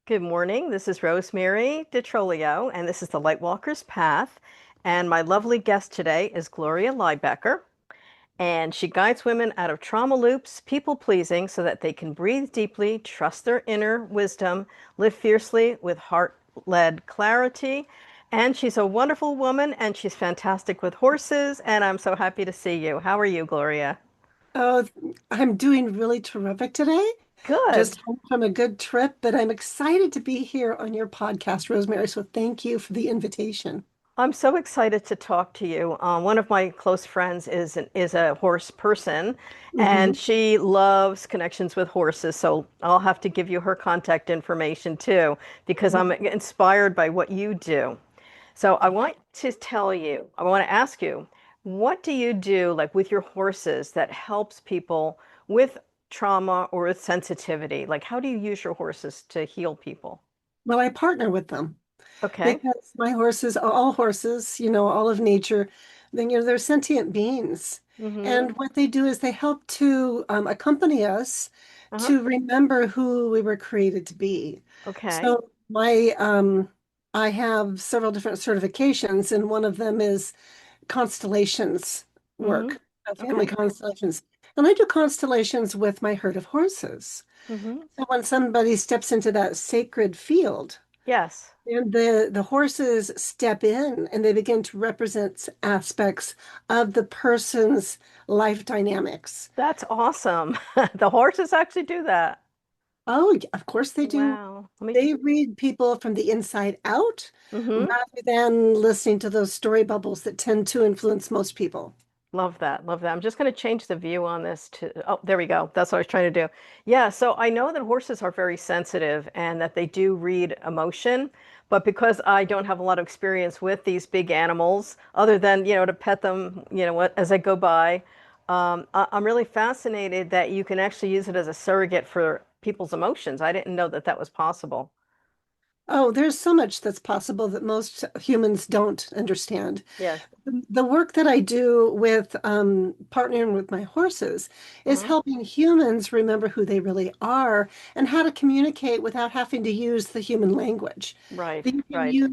Good morning. This is Rosemary DeTrolio, and this is the Lightwalker's Path. And my lovely guest today is Gloria Liebecker, and she guides women out of trauma loops, people pleasing, so that they can breathe deeply, trust their inner wisdom, live fiercely with heart-led clarity. And she's a wonderful woman, and she's fantastic with horses. And I'm so happy to see you. How are you, Gloria? Oh, I'm doing really terrific today. Good. Just home from a good trip, but I'm excited to be here on your podcast, Rosemary. So thank you for the invitation. I'm so excited to talk to you. One of my close friends is a horse person, and Hmm. she loves connections with horses. So I'll have to give you her contact information too, because I'm inspired by what you do. So I want to ask you, what do you do like with your horses that helps people with trauma or with sensitivity? Like, how do you use your horses to heal people? Well, I partner with them Okay. because my horses, all horses, all of nature, then, they're sentient beings. Mm-hmm. And what they do is they help to accompany us Uh-huh. to remember who we were created to be. Okay. So I have several different certifications, and one of them is constellations Mm-hmm. work, family Okay. constellations. And I do constellations with my herd of horses. Mm-hmm. So when somebody steps into that sacred field, Yes. and the horses step in and they begin to represent aspects of the person's life dynamics. That's awesome. The horses actually do that. Oh, yeah, of course they do. Wow. Let me. They read people from the inside out Mm-hmm. rather than listening to those story bubbles that tend to influence most people. Love that. Love that. I'm just going to change the view on this to, oh, there we go. That's what I was trying to do. Yeah. So I know that horses are very sensitive and that they do read emotion, but because I don't have a lot of experience with these big animals, other than, to pet them, as I go by, I'm really fascinated that you can actually use it as a surrogate for people's emotions. I didn't know that that was possible. Oh, there's so much that's possible that most humans don't understand. Yeah. The work that I do with partnering with my horses is Uh-huh. helping humans remember who they really are and how to communicate without having to use the human language. Right. That you can Right. use,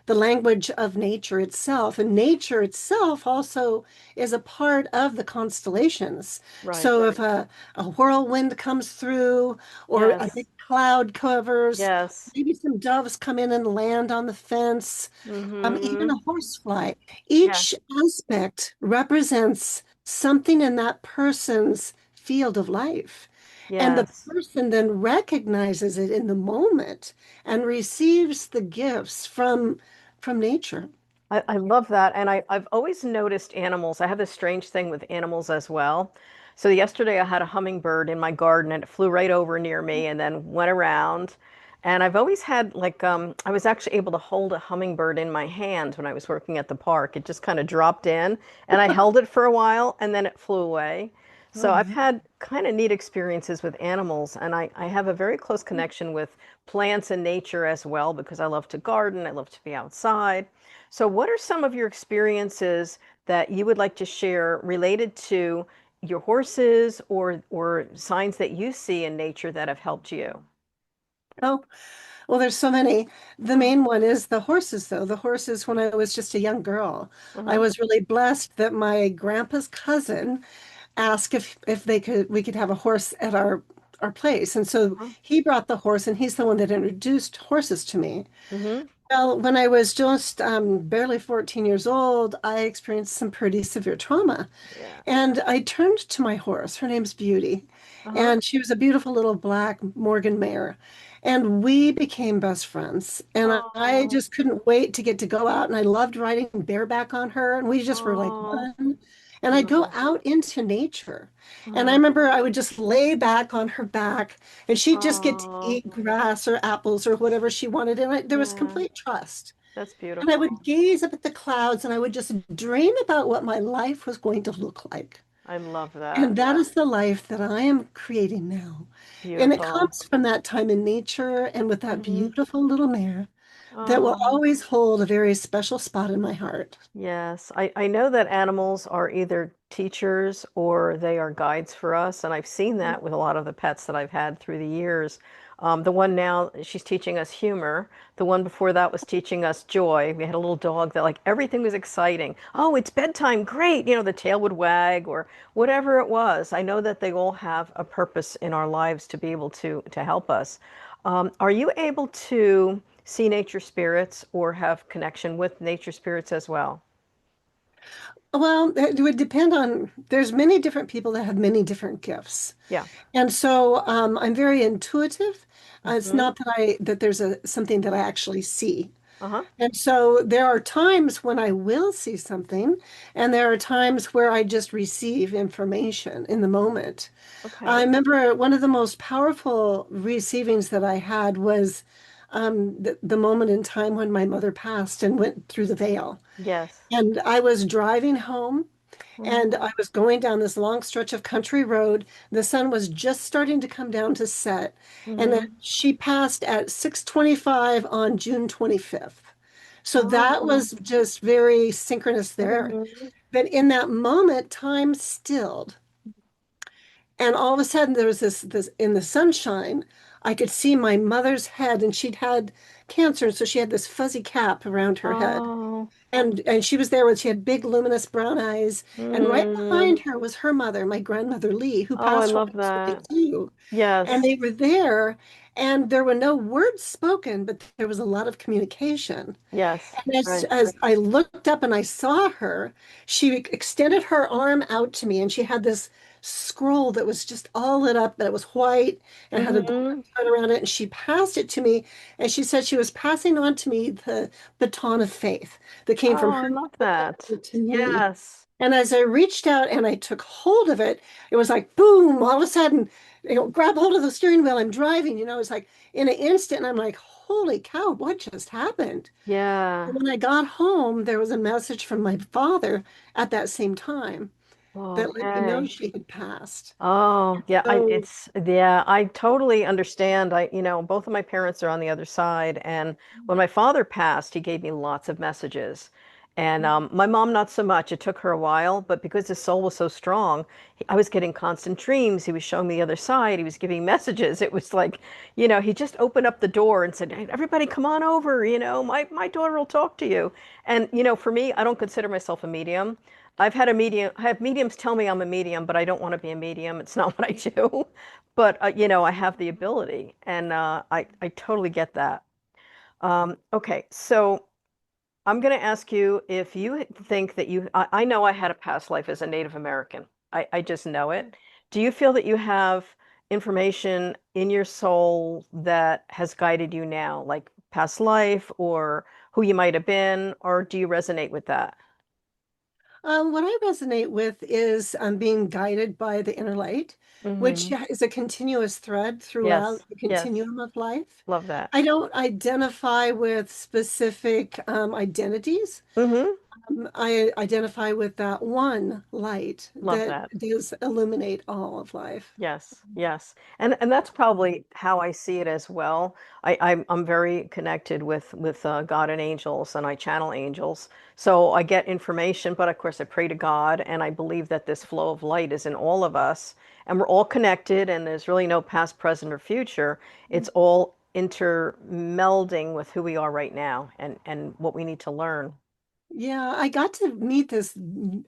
the language of nature itself, and nature itself also is a part of the constellations. Right. So if Right. a whirlwind comes through, or a big Yes. cloud covers, Yes. maybe some doves come in and land on the fence, even Mm-hmm. a horsefly. Yeah. Each aspect represents something in that person's field of life. And the Yes. person then recognizes it in the moment and receives the gifts from nature. I love that. And I've always noticed animals. I have this strange thing with animals as well. So yesterday I had a hummingbird in my garden and it flew right over near me and then went around. And I've always had I was actually able to hold a hummingbird in my hand when I was working at the park. It just kind of dropped in and I held it for a while and then it flew away. So I've Oh, had kind of neat experiences with animals, and I have a very close connection with plants and nature as well because I love to garden, I love to be outside. So, what are some of your experiences that you would like to share related to your horses or signs that you see in nature that have helped you? oh, well, there's so many. The Uh-huh. main one is the horses, though. The horses, when I was just a young girl, I Uh-huh. was really blessed that my grandpa's cousin asked if we could have a horse at our place. And so Uh-huh. he brought the horse, and he's the one that introduced horses to me. Mm-hmm. Well, when I was just barely 14 years old, I experienced some pretty severe trauma. Yeah. And I turned to my horse. Her name's Beauty. Uh-huh. And she was a beautiful little black Morgan mare. And we became best friends. And I Oh, just couldn't wait to get to go out. And I loved riding bareback on her. And we just were like oh, one. And I'd go oh, out into nature. And I oh, remember I would just lay back on her back and she'd just get to oh, eat grass or apples or whatever she wanted. And there was yeah, complete trust. that's And I beautiful. would gaze up at the clouds and I would just dream about what my life was going to look like. I love And that. that is the life that I am creating now. And it Beautiful. comes from that time in nature and with that Mm-hmm. beautiful little mare that will Oh. always hold a very special spot in my heart. Yes, I know that animals are either teachers or they are guides for us. And I've seen that with a lot of the pets that I've had through the years. The one now, she's teaching us humor. The one before that was teaching us joy. We had a little dog that like everything was exciting. Oh, it's bedtime. Great. You know, the tail would wag or whatever it was. I know that they all have a purpose in our lives to be able to help us. Are you able to see nature spirits or have connection with nature spirits as well? Well, it would depend on, there's many different people that have many different gifts. Yeah. And so I'm very intuitive. It's Hmm. not that that there's something that I actually see. Uh-huh. And so there are times when I will see something, and there are times where I just receive information in the moment. I Okay. remember one of the most powerful receivings that I had was the moment in time when my mother passed and went through the veil. Yes. And I was driving home and Hmm. I was going down this long stretch of country road. The sun was just starting to come down to set. And then Hmm. she passed at 6:25 on June 25th. So that Oh. was just very synchronous there. Hmm. But in that moment, time stilled. And all of a sudden there was this in the sunshine, I could see my mother's head and she'd had cancer, so she had this fuzzy cap around her head. Oh. And she was there when she had big luminous brown eyes. And right Mm. behind her was her mother, my grandmother Lee, who Oh, I passed when love I was living that. too. And Yes. they were there, and there were no words spoken, but there was a lot of communication. Yes. And Right. as I looked up and I saw her, she extended her arm out to me, and she had this scroll that was just all lit up, that was white and had a golden Hmm. thread around it. And she passed it to me, and she said she was passing on to me the baton of faith that came from Oh, I her love that. to me. Yes. And as I reached out and I took hold of it, it was like boom, all of a sudden, grab hold of the steering wheel. I'm driving, it's like in an instant, and I'm like, holy cow, what just happened? And Yeah. when I got home, there was a message from my father at that same time that let me know Okay. she had passed. Oh, yeah, So, yeah, I totally understand. Both of my parents are on the other side, and when my father passed, he gave me lots of messages. And my mom, not so much. It took her a while, but because his soul was so strong, I was getting constant dreams. He was showing me the other side. He was giving messages. It was like, he just opened up the door and said, "Hey, everybody, come on over. My daughter will talk to you." And for me, I don't consider myself a medium. I have mediums tell me I'm a medium, but I don't want to be a medium. It's not what I do. But I have the ability, and I totally get that. Okay, so I'm going to ask you if you think that I know I had a past life as a Native American. I just know it. Do you feel that you have information in your soul that has guided you now, like past life or who you might have been, or do you resonate with that? what I resonate with is being guided by the inner light, which Hmm. is a continuous thread throughout Yes, the yes. continuum of life. Love that. I don't identify with specific identities. Hmm. I identify with that one light Love that that. does illuminate all of life. Yes, yes. And that's probably how I see it as well. I'm very connected with God and angels, and I channel angels. So I get information, but of course I pray to God, and I believe that this flow of light is in all of us, and we're all connected, and there's really no past, present, or future. It's all intermelding with who we are right now and what we need to learn. Yeah, I got to meet this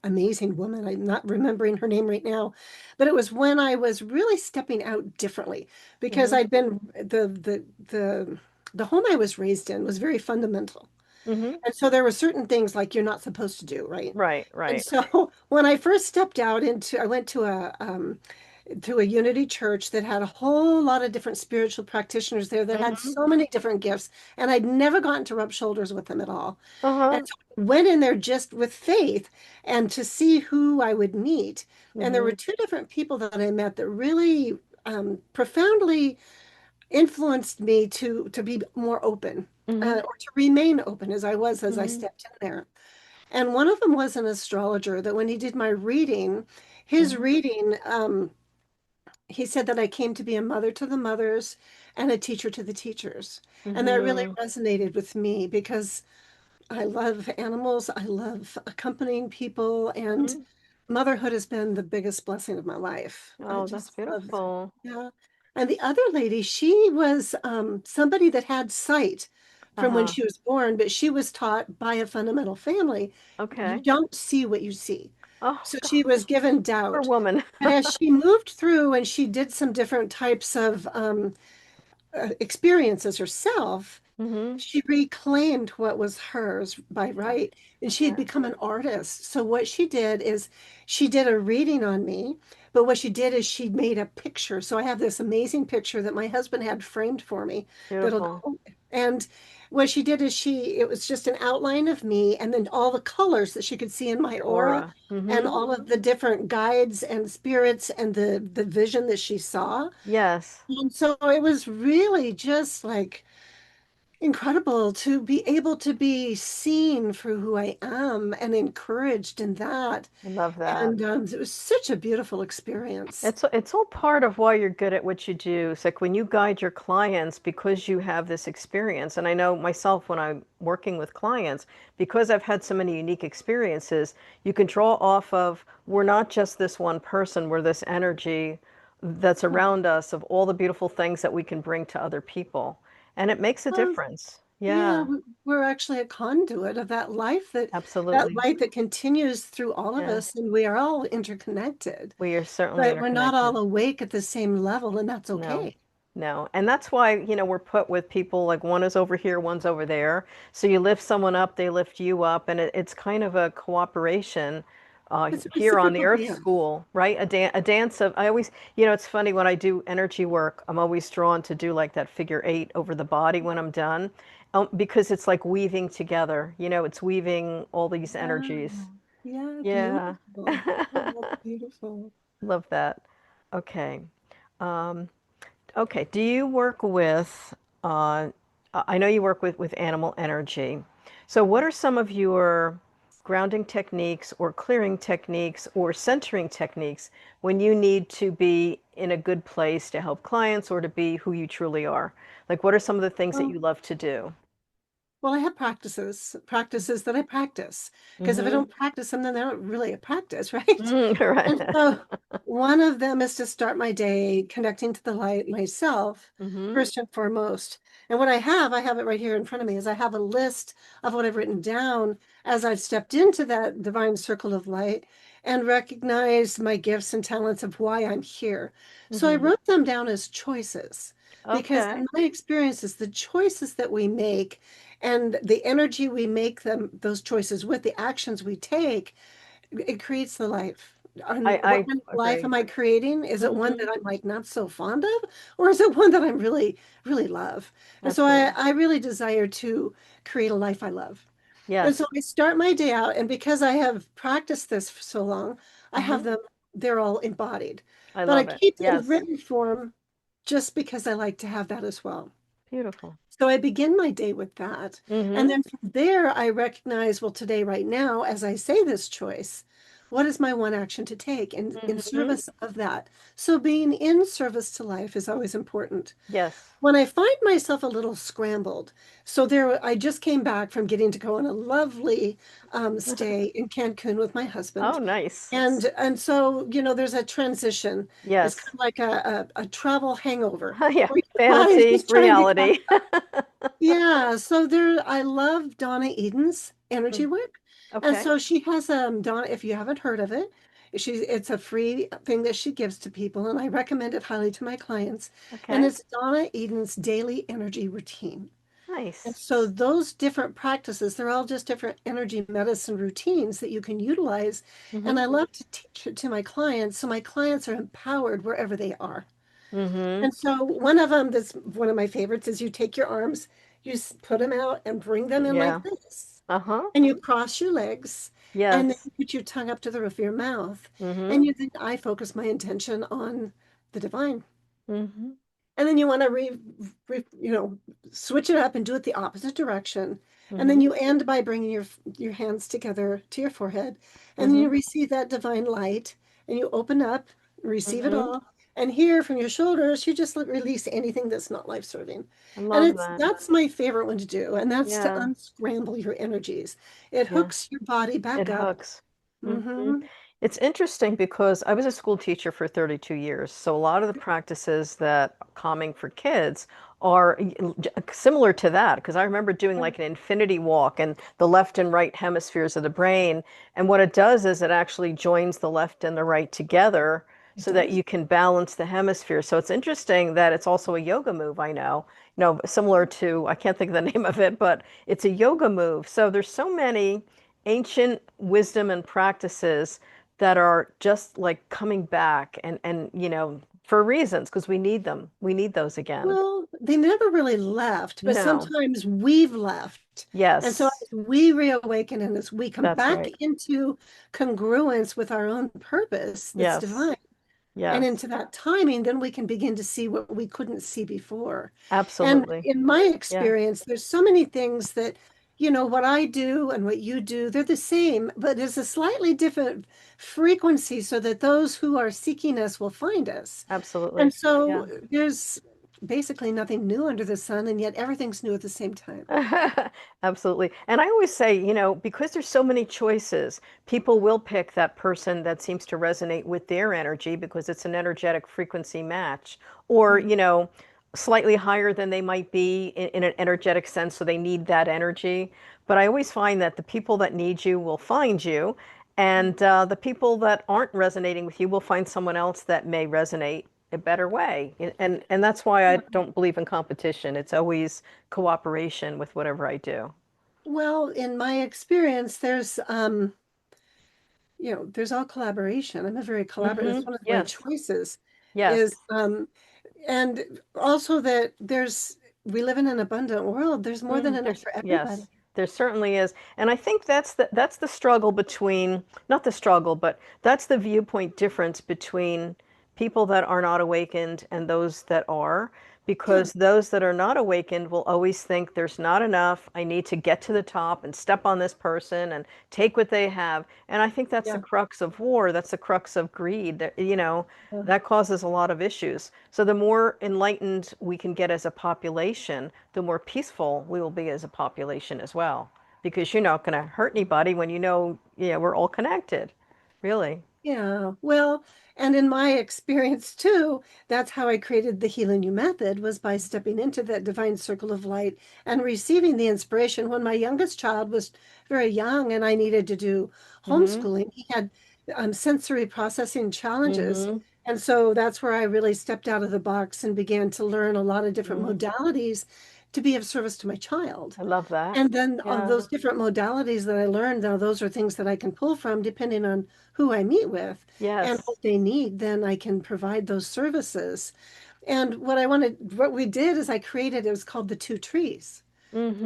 amazing woman. I'm not remembering her name right now, but it was when I was really stepping out differently because Hmm. I'd been the home I was raised in was very fundamental. Hmm. And so there were certain things like you're not supposed to do, right? Right, And right. so when I first stepped out I went to a unity church that had a whole lot of different spiritual practitioners there that had Hmm. so many different gifts, and I'd never gotten to rub shoulders with them at all. And Uh-huh. so I went in there just with faith and to see who I would meet. And there were Hmm. two different people that I met that really profoundly influenced me to be more open. Hmm. Or to remain open as I was as I Hmm. stepped in there. And one of them was an astrologer that when he did my reading, his Hmm. reading, he said that I came to be a mother to the mothers and a teacher to the teachers. And that really Hmm. resonated with me because I love animals. I love accompanying people. And Hmm. motherhood has been the biggest blessing of my life. I Oh, that's just love it. beautiful. Yeah. And the other lady, she was somebody that had sight from when Uh-huh. she was born, but she was taught by a fundamental family, you Okay. don't see what you see. Oh So she was gosh, given poor doubt. woman. But as she moved through and she did some different types of experiences herself, Mm-hmm. she reclaimed what was hers by Yeah. right, and she had Yeah. become an artist. So what she did is she did a reading on me, but what she did is she made a picture. So I have this amazing picture that my husband had framed for me that'll Beautiful. go. And what she did is it was just an outline of me and then all the colors that she could see in my Your aura aura. and Mm-hmm. all of the different guides and spirits and the vision that she saw. Yes. And so it was really just like incredible to be able to be seen for who I am and encouraged in that. I love that. And it was such a beautiful experience. It's all part of why you're good at what you do. It's like when you guide your clients because you have this experience. And I know myself when I'm working with clients, because I've had so many unique experiences, you can draw off of we're not just this one person, we're this energy that's around us of all the beautiful things that we can bring to other people. And it makes a Well, difference. yeah, Yeah, we're actually a conduit of that absolutely. light that continues through all of Yeah, us, and we are all interconnected, we are certainly but we're not all interconnected. awake at the same level, and that's No. okay. No. And that's why, we're put with people like one is over here, one's over there. So you lift someone up, they lift you up, and it's kind of a cooperation It's a here on the reciprocal Earth dance. School, right? A dance of, I always, it's funny when I do energy work, I'm always drawn to do like that figure eight over the body when I'm done, because it's like weaving together, it's weaving all these energies. Wow. Yeah, Yeah. beautiful. Oh, that's beautiful. Love that. Okay. Um, Okay. Do you work with, I know you work with animal energy. So what are some of your grounding techniques or clearing techniques or centering techniques when you need to be in a good place to help clients or to be who you truly are? Like, what are some of the things that Well, you love to do? Well, I have practices that I practice. Because if I Mm-hmm. don't practice them, then they're not really a practice, right? And Right. so one of them is to start my day connecting to the light myself, Mm-hmm. first and foremost. And what I have it right here in front of me, is I have a list of what I've written down as I've stepped into that divine circle of light and recognized my gifts and talents of why I'm here. So I Mm-hmm. wrote them down as choices because Okay. in my experiences, the choices that we make and the energy we make those choices with, the actions we take, it creates the life. And what I kind of life agree. am I creating? Is it one Mm-hmm. that I'm like not so fond of, or is it one that I'm really, really love? And so Absolutely. I really desire to create a life I love. And so Yes. I start my day out, and because I have practiced this for so long, I have Mm-hmm. them, they're all embodied. I But I love it. keep the Yes. written form just because I like to have that as well. Beautiful. So I begin my day with that. And Mm-hmm. then from there, I recognize, well, today, right now, as I say this choice, what is my one action to take in Mm-hmm. service of that? So being in service to life is always important. Yes. When I find myself a little scrambled, so I just came back from getting to go on a lovely stay in Cancun with my Oh, husband. nice. And so, there's a transition. It's kind Yes. of like a travel hangover Yeah. where your body's Fantasy, just trying to catch reality. up. Yeah, so I love Donna Eden's energy Mm, work. And okay. so she has Donna, if you haven't heard of it, it's a free thing that she gives to people, and I recommend it highly to my clients. And Okay. it's Donna Eden's daily energy routine. And Nice. so those different practices, they're all just different energy medicine routines that you can utilize. And Mm-hmm. I love to teach it to my clients so my clients are empowered wherever they are. Mm-hmm. And so one of them that's one of my favorites is you take your arms, put them out and bring them in like Yeah. this. Uh-huh. And you cross your legs and then Yes. you put your tongue up to the roof of your mouth. Mm-hmm. And I focus my intention on the divine. Mm-hmm. And then you want to switch it up and do it the opposite direction. And then Mm-hmm. you end by bringing your hands together to your forehead. And then you Mm-hmm. receive that divine light and you open up, receive it Mm-hmm. all. And here from your shoulders, you just release anything that's not life-serving. I And love it's that. that's my favorite one to do. And that's to Yeah. unscramble your energies. It Yeah. hooks your body It back up. hooks. Mm-hmm. Hmm. It's interesting because I was a school teacher for 32 years. So a lot of the practices that are calming for kids are similar to that. Because I remember doing like an infinity walk and the left and right hemispheres of the brain. And what it does is it actually joins the left and the right together It so that does. you can balance the hemisphere. So it's interesting that it's also a yoga move, I know. Similar to, I can't think of the name of it, but it's a yoga move. So there's so many ancient wisdom and practices that are just like coming back and for reasons because we need them. We need those again. Well, they never really left, but No. sometimes we've left. And so Yes, as we reawaken and as we come that's back right. into congruence with our own purpose that's Yes. divine and Yes. into that timing, then we can begin to see what we couldn't see before. And Absolutely. in my Yeah. experience, there's so many things that, what I do and what you do, they're the same, but it's a slightly different frequency so that those who are seeking us will find us. And Absolutely. so Yeah. there's basically nothing new under the sun, and yet everything's new at the same time. Absolutely. And I always say, because there's so many choices, people will pick that person that seems to resonate with their energy because it's an energetic frequency match, or, Mhm. slightly higher than they might be in an energetic sense, so they need that energy. But I always find that the people that need you will find you, Yeah. and the people that aren't resonating with you will find someone else that may resonate a better way. And that's why I don't believe in competition. It's always cooperation with whatever I do. Well, in my experience, there's all collaboration. I'm a very collaborative. It's one of my Yes. choices Yes. is and also that we live in an abundant world. There's more than enough There's for everybody. yes, there certainly is. And I think that's the struggle between not the struggle, but that's the viewpoint difference between people that are not awakened and those that are, Yeah, because those that are not awakened will always think there's not enough. I need to get to the top and step on this person and take what they have. And I think that's the yeah. crux of war. That's the crux of greed. Yeah. That causes a lot of issues. So the more enlightened we can get as a population, the more peaceful we will be as a population as well. Because you're not going to hurt anybody when yeah, we're all connected. Really. Yeah, well, and in my experience too, that's how I created the Healing You method was by stepping into that divine circle of light and receiving the inspiration when my youngest child was very young and I needed to do Mm-hmm. homeschooling. He had sensory processing challenges. Mm-hmm. And so that's where I really stepped out of the box and began to learn a lot of different Mm-hmm. modalities to be of service to my child. I love that. And then on Yeah. those different modalities that I learned, now those are things that I can pull from depending on who I meet with and Yes. what they need, then I can provide those services. And what we did is I created, it was called the two trees.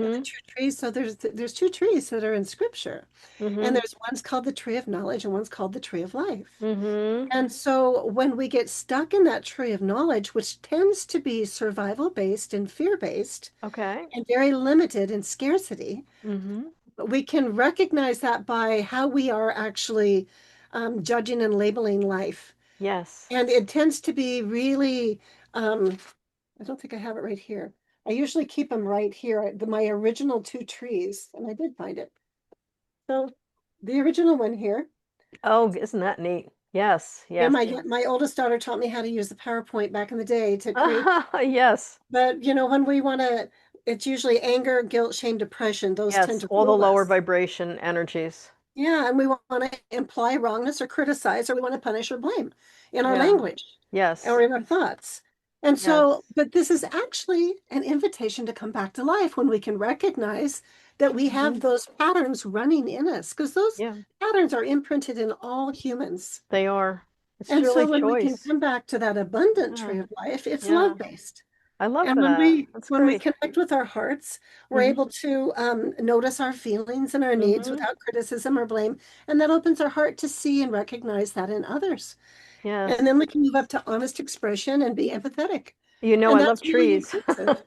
And the Mm-hmm. two trees, so there's two trees that are in scripture. And Mm-hmm. there's one's called the tree of knowledge and one's called the tree of life. Mm-hmm. And so when we get stuck in that tree of knowledge, which tends to be survival based and fear based, Okay. and very limited in scarcity, Mm-hmm. we can recognize that by how we are actually judging and labeling life. Yes. And it tends to be really, I don't think I have it right here. I usually keep them right here, my original two trees, and I did find it. So the original one here, Oh, isn't that neat? Yes. yeah, Yes. my oldest daughter taught me how to use the PowerPoint back in the day to create, Yes. but when we want to, it's usually anger, guilt, shame, depression. Those tend Yes. to All the rule lower us. vibration energies. Yeah, and we want to imply wrongness or criticize, or we want to punish or blame in our Yeah. language or Yes. in our thoughts. And so, Yes. but this is actually an invitation to come back to life when we can recognize that we Hmm. have those patterns running in us, because those Yeah, patterns are imprinted in all humans. they are. It's And truly so when we can choice. come back to that abundant Yeah. tree of life, it's Yeah. love-based. I love And when that. we That's when we great. connect with our hearts, we're Hmm. able to notice our feelings and our needs Hmm. without criticism or blame, and that opens our heart to see and recognize that in others. And Yes. then we can move up to honest expression and be empathetic. I And love that's really trees. inclusive.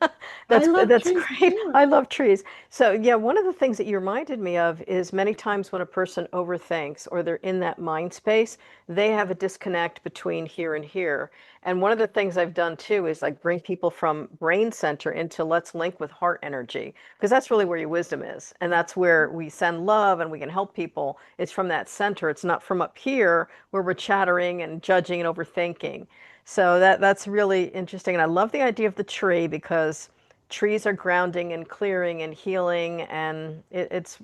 I love That's trees great. too. I love trees. So yeah, one of the things that you reminded me of is many times when a person overthinks or they're in that mind space, they have a disconnect between here and here. And one of the things I've done too is like bring people from brain center into let's link with heart energy, because that's really where your wisdom is. And that's where we send love and we can help people. It's from that center. It's not from up here where we're chattering and judging and overthinking. So that's really interesting. And I love the idea of the tree because trees are grounding and clearing and healing, and it's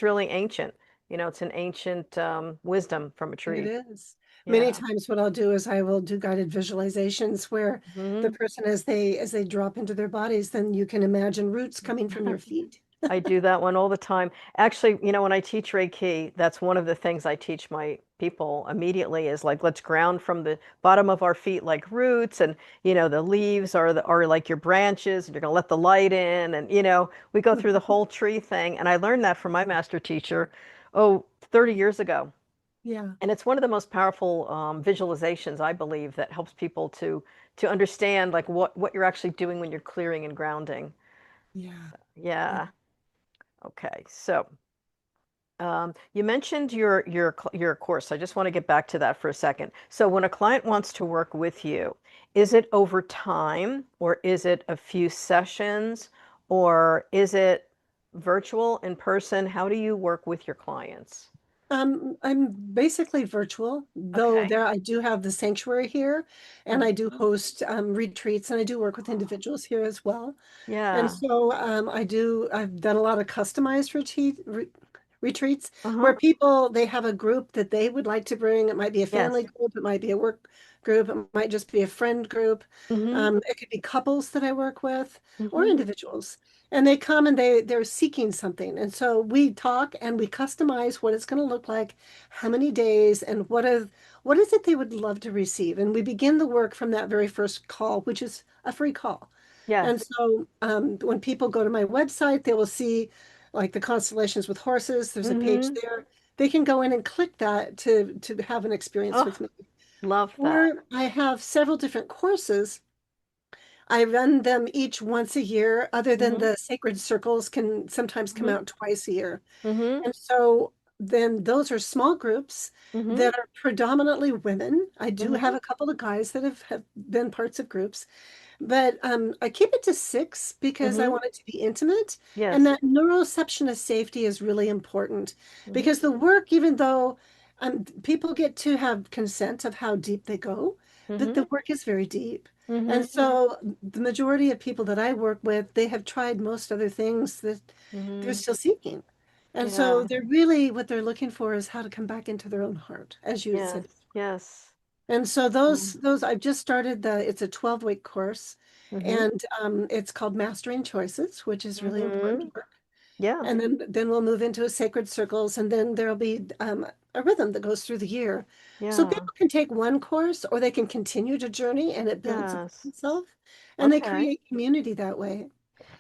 really ancient. It's an ancient wisdom from a It tree. is. Many Yeah. times what I'll do is I will do guided visualizations where the Hmm. person as they drop into their bodies, then you can imagine roots coming from your feet. I do that one all the time. Actually, when I teach Reiki, that's one of the things I teach my people immediately is like, let's ground from the bottom of our feet like roots, and the leaves are like your branches, and you're gonna let the light in, and we go through the whole tree thing. And I learned that from my master teacher, 30 years ago. Yeah, And it's one of the most powerful visualizations, I believe, that helps people to understand like what you're actually doing when you're clearing and grounding. yeah, yeah. Yeah. Okay. So. You mentioned your course. I just want to get back to that for a second. So when a client wants to work with you, is it over time or is it a few sessions or is it virtual, in person? How do you work with your clients? I'm basically virtual, though Okay. there I do have the sanctuary here, and I do Mhm. host retreats, and I do work with individuals here as well. And Yeah. so I've done a lot of customized retreats Uh-huh. where people, they have a group that they would like to bring. It might be a family Yes. group, it might be a work group, it might just be a friend group. Mm-hmm. It could be couples that I work with or Mm-hmm. individuals. And they come and they're seeking something. And so we talk and we customize what it's going to look like, how many days, and what is it they would love to receive. And we begin the work from that very first call, which is a free call. And Yes. so when people go to my website, they will see like the constellations with horses. There's a page Mm-hmm. there. They can go in and click that to have an experience Oh, with me. love that. Or I have several different courses. I run them each once a year, other than Mm-hmm. the sacred circles can sometimes come Mm-hmm. out twice a year. Mm-hmm. And so then those are small groups Mm-hmm. that are predominantly women. I do have Mm-hmm. a couple of guys that have been parts of groups, but I keep it to six because I Mm-hmm. want it to be intimate. And Yes. that neuroception of safety is really important Mm-hmm. because the work, even though people get to have consent of how deep they go, but Mm-hmm. the work is very deep. Mm-hmm. And so the majority of people that I work with, they have tried most other things that they're Mm-hmm. still seeking. And so Yeah. they're really, what they're looking for is how to come back into their own heart, as you had Yes. said. Yes. And so Mm-hmm. those I've just started it's a 12-week course, Mm-hmm. and it's called Mastering Choices, which is really Mm-hmm. important work. Yeah. And then we'll move into a sacred circles, and then there'll be a rhythm that goes through the year. So Yeah. people can take one course or they can continue to journey and it builds upon Yes. itself, and they Okay. create community that way.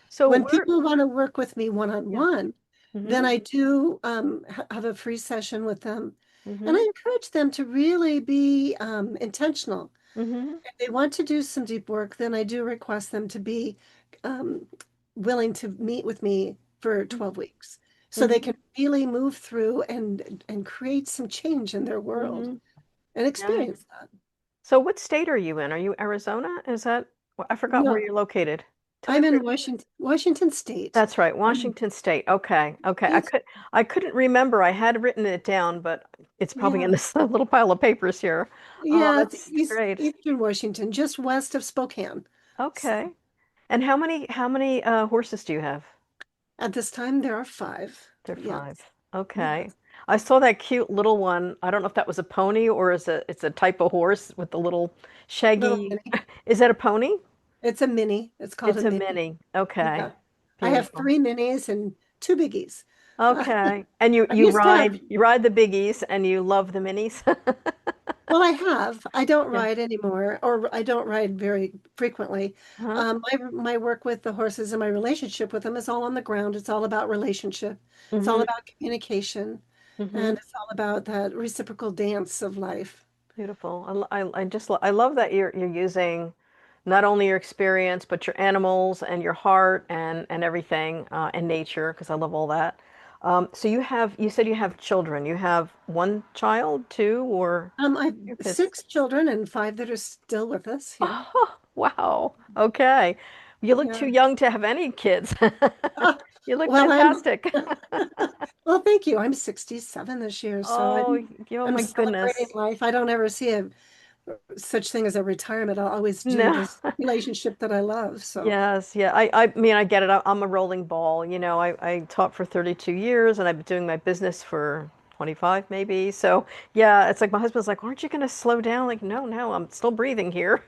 So When we're people want to work with me yeah. one-on-one, Mm-hmm. then I do have a free session with them. And I Mm-hmm. encourage them to really be intentional. Mm-hmm. If they want to do some deep work, then I do request them to be um, willing to meet with me for 12 weeks so they Mm-hmm. can really move through and create some change in their world Mm-hmm. and Yeah. experience that. So what state are you in? Are you Arizona? Is that I forgot where No, you're located. Tell me I'm where. in Washington State. That's right, Um, Washington State. Okay. Okay. I East, could I couldn't remember. I had written it down, but it's probably in yeah, this little pile of papers here. Oh, yeah, it's that's great. Eastern Washington, just west of Spokane. So Okay. And how many horses do you have? at this time, there are five. They're Yes, five. yes. Okay. I saw that cute little one. I don't know if that was a pony or it's a type of horse with the little Little shaggy. mini. Is that a pony? It's a mini. It's called a It's a mini. mini. Okay. Yeah. I have Beautiful. three minis and two biggies. Uh, Okay. And you I you used to have, ride you ride the biggies and you love the minis? well, I have. I don't Yeah. ride anymore, or I don't ride very frequently. Huh? My work with the horses and my relationship with them is all on the ground. It's all about relationship. It's all Mm-hmm. about communication, Mm-hmm. and it's all about that reciprocal dance of life. Beautiful. I love that you're using not only your experience but your animals and your heart and everything and nature because I love all that. So you said you have children. You have one child, two, or I've your kids? 6 children and five that are still with us here. Oh, wow. Okay. You look too Yeah. young to have any kids. Uh, You look well, I'm fantastic. well, thank you. I'm 67 this year, so Oh, oh I'm my celebrating goodness. life. I don't ever see a such thing as a retirement. I'll always do No. this relationship that I love. So, Yes, yeah. I mean, I get it. I'm a rolling ball. I taught for 32 years and I've been doing my business for 25 maybe. So, yeah, it's like my husband's like, "Aren't you going to slow down?" Like, "No, no, I'm still breathing here."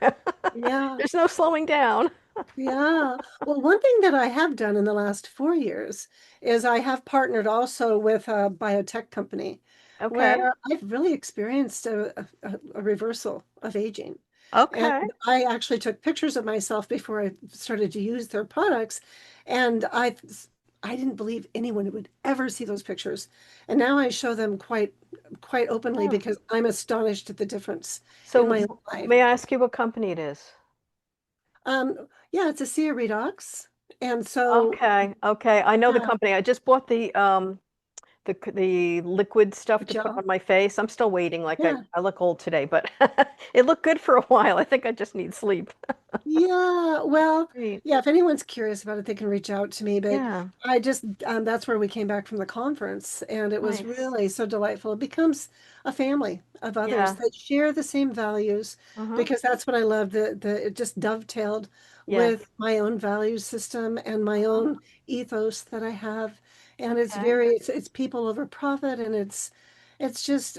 yeah. There's no slowing down. Yeah. Well, one thing that I have done in the last 4 years is I have partnered also with a biotech company Okay. where I've really experienced a reversal of aging. And Okay. I actually took pictures of myself before I started to use their products. And I didn't believe anyone would ever see those pictures. And now I show them quite openly Oh. because I'm astonished at the difference in my So, own life. may I ask you what company it is? Yeah, it's a Sea Redox. And so, Okay. Okay. I know the yeah, company. I just bought the liquid stuff the to put gel. on my face. I'm still waiting. Like Yeah. I look old today, but it looked good for a while. I think I just need sleep. Yeah, well, Great. yeah, if anyone's curious about it, they can reach out to me. But Yeah. I just, that's where we came back from the conference, and it was Nice. really so delightful. It becomes a family of others Yeah. that share the same values, Uh-huh. because that's what I love. It just dovetailed Yes. with my own value system and my Uh-huh. own ethos that I have. And Okay. it's people over profit, and it's just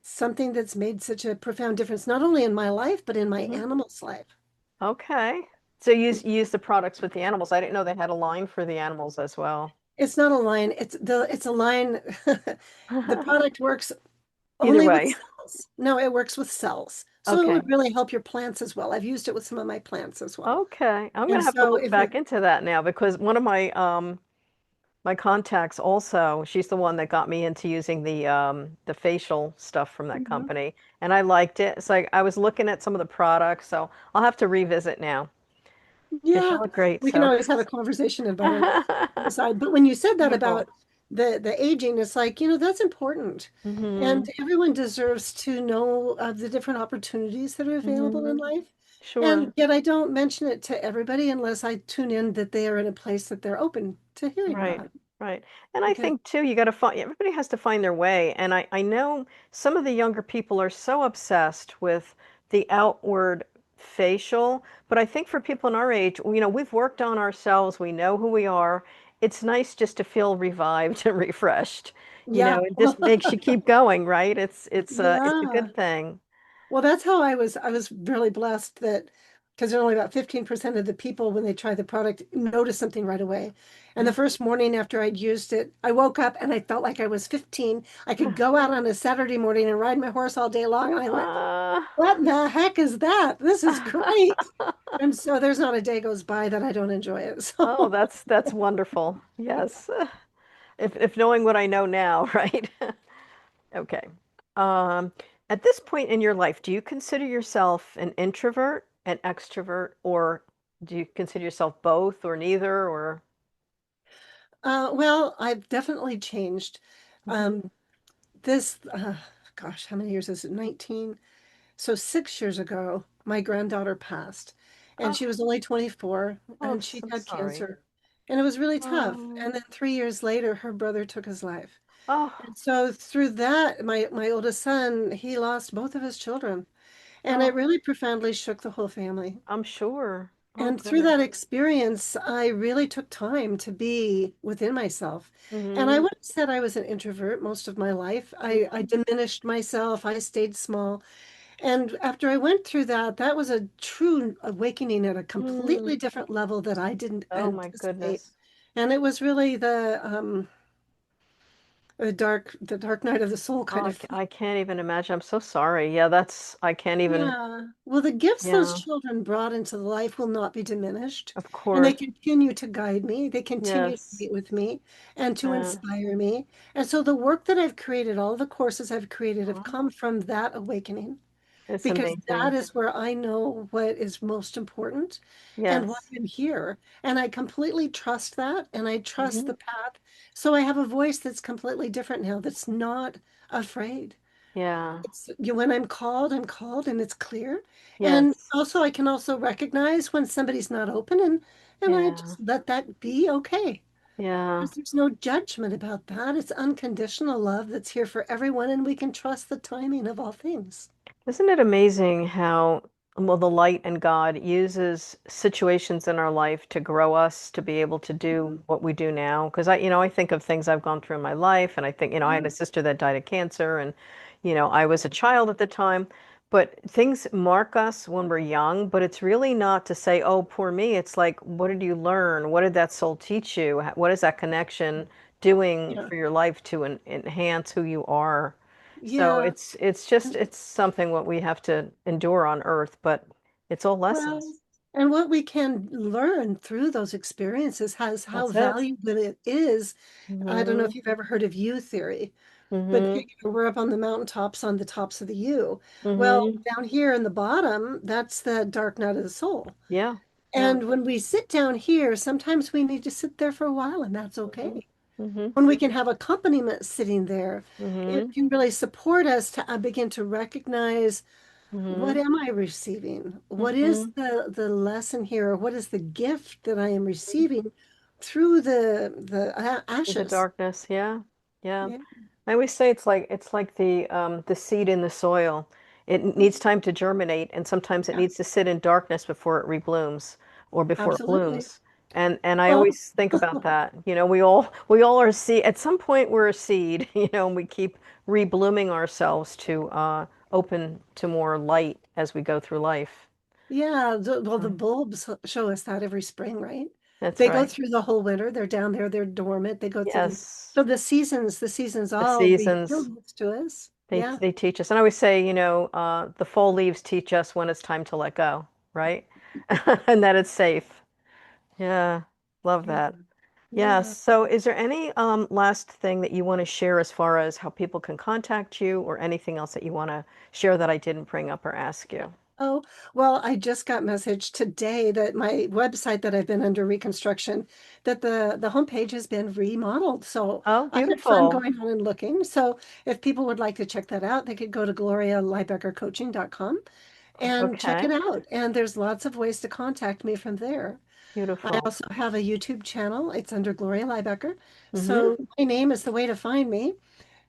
something that's made such a profound difference, not only in my life, but in my Hmm. animals' life. Okay. So you use the products with the animals. I didn't know they had a line for the animals as well. It's not a line. It's a line. The product works Either only with way. cells. No, it works with cells. So it Okay. would really help your plants as well. I've used it with some of my plants as well. Okay. I'm And gonna have to so look if back you're, into that now because one of my contacts also, she's the one that got me into using the facial stuff from that Mhm. company, and I liked it. It's like I was looking at some of the products, so I'll have to revisit now because you Yeah, look great. we can So, always have a conversation about it on the side. But when you said that wonderful. about the aging, it's like, that's important. And Hmm. everyone deserves to know of the different opportunities that are available in Hmm. life. Sure. And yet I don't mention it to everybody unless I tune in that they are in a place that they're open to hearing Right, about it. right. And I Because think too, you got to find, everybody has to find their way. And I know some of the younger people are so obsessed with the outward facial, but I think for people in our age, we've worked on ourselves, we know who we are. It's nice just to feel revived and refreshed. yeah, It just makes you keep going, right? It's a yeah. good thing. Well, that's how I was really blessed that because only about 15% of the people when they try the product notice something right away. And the first morning after I'd used it, I woke up and I felt like I was 15. I could go out on a Saturday morning and ride my horse all day long. And I went, Uh, what in the heck is that? This is great. And so there's not a day goes by that I don't enjoy it. oh, So that's wonderful. Yes. If knowing what I know now, right? Okay. Um, at this point in your life, do you consider yourself an introvert, an extrovert, or do you consider yourself both or neither or well, I've definitely changed. Mhm. Um, this gosh, how many years is it? 19. So 6 years ago, my granddaughter passed, and she Oh, was only 24, oh, and she I'm had sorry. cancer, and it was really tough. And Oh, then 3 years later, her brother took his life. oh, And so through that, my oldest son, he lost both of his children, and it oh, really profoundly shook the whole family. I'm sure. Oh, And through goodness. that experience, I really took time to be within myself. And I Hmm. would have said I was an introvert most of my life. I Hmm. diminished myself. I stayed small. And after I went through that, that was a true awakening at a Mm. completely different level that I didn't Oh, my anticipate. goodness. And it was really the dark night of the soul Oh, kind of thing. I can't even imagine. I'm so sorry. Yeah, I can't even, Yeah. Well, the gifts those yeah, children brought into life will not be diminished. of And they course. continue to guide me. They continue to Yes. meet with me and to Uh, inspire me. And so the work that I've created, all the courses I've created have uh, come from that awakening. It's because that amazing. is where I know what is most important and why Yes. I'm here. And I completely trust that, and I trust Hmm. the path. So I have a voice that's completely different now, that's not afraid. Yeah. When I'm called, and it's clear. And Yes. also, I can also recognize when somebody's not open, and I Yeah. just let that be okay. Yeah. Because there's no judgment about that. It's unconditional love that's here for everyone, and we can trust the timing of all things. Isn't it amazing how, well, the light and God uses situations in our life to grow us to be able to Mhm. do what we do now? Because I think of things I've gone through in my life, and I think, I had Yeah, a sister that died of cancer, and, I was a child at the time. But things mark us when we're young, but it's really not to say, oh, poor me. It's like, what did you learn? What did that soul teach you? What is that connection doing yeah, for your life to enhance who you are? So yeah. it's something what we have to endure on earth, but it's all Well, lessons. and what we can learn through those experiences has how That's it. valuable it is. I don't know Mhm. if you've ever heard of U theory, but Mhm. we're up on the mountaintops on the tops of the U. Well, Mhm. down here in the bottom, that's the dark night of the soul. Yeah. Yeah. And when we sit down here, sometimes we need to sit there for a while, and that's Mhm. okay. Mhm. When we can have accompaniment sitting there, it Mhm. can really support us to begin to recognize, what Mhm. am I receiving? What is Mhm. the lesson here? Or what is the gift that I am receiving through the Through the ashes? darkness, yeah. Yeah. Yeah. I always say it's like the seed in the soil. It needs Mhm. time to germinate, and sometimes it Yeah, needs to sit in darkness before it reblooms or before it absolutely. blooms. And I Well, always think about that. We all are seed. At some point, we're a seed, and we keep reblooming ourselves to open to more light as we go through life. yeah, well, the Mm. bulbs show us that every spring, right? That's They go right. through the whole winter. They're down there, they're dormant. They go through Yes, so the seasons the all reveal seasons. this to us. They Yeah. they teach us, and I always say, the fall leaves teach us when it's time to let go, right? And that it's safe. Yeah, love Yeah. that. Yeah. Yeah. So, is there any last thing that you want to share as far as how people can contact you, or anything else that you want to share that I didn't bring up or ask you? Oh, well, I just got message today that my website that I've been under reconstruction, that the homepage has been remodeled. So Oh, I had fun beautiful. going on and looking. So if people would like to check that out, they could go to glorialibeckercoaching.com and check it Okay, out. And there's lots of ways to contact me from there. I beautiful. also have a YouTube channel. It's under Gloria Liebecker. Mm-hmm. So my name is the way to find me.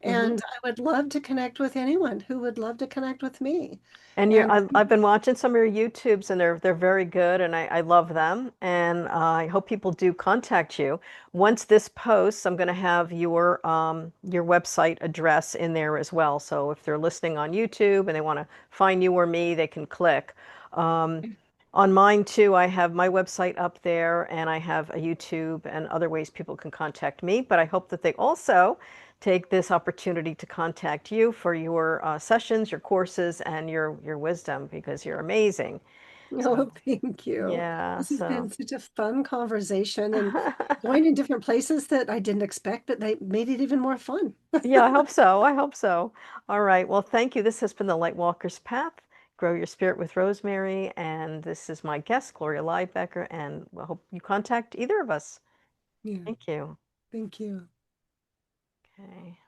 Mm-hmm. And I would love to connect with anyone who would love to connect with me. And And I've been watching some of your YouTubes, and they're very good, and I love them. And I hope people do contact you. Once this posts, I'm going to have your website address in there as well. So if they're listening on YouTube and they want to find you or me, they can click. Um, on mine too, I have my website up there, and I have a YouTube and other ways people can contact me. But I hope that they also take this opportunity to contact you for your sessions, your courses, and your wisdom, because you're amazing. So oh, thank you. yeah, This has been so such a fun conversation and going in different places that I didn't expect, but they made it even more fun. yeah, I hope so. I hope so. All right. Well, thank you. This has been the Lightwalker's Path. Grow your spirit with Rosemary, and this is my guest, Gloria Liebecker, and I hope you contact either of us. Yeah, Thank you. thank you. Okay.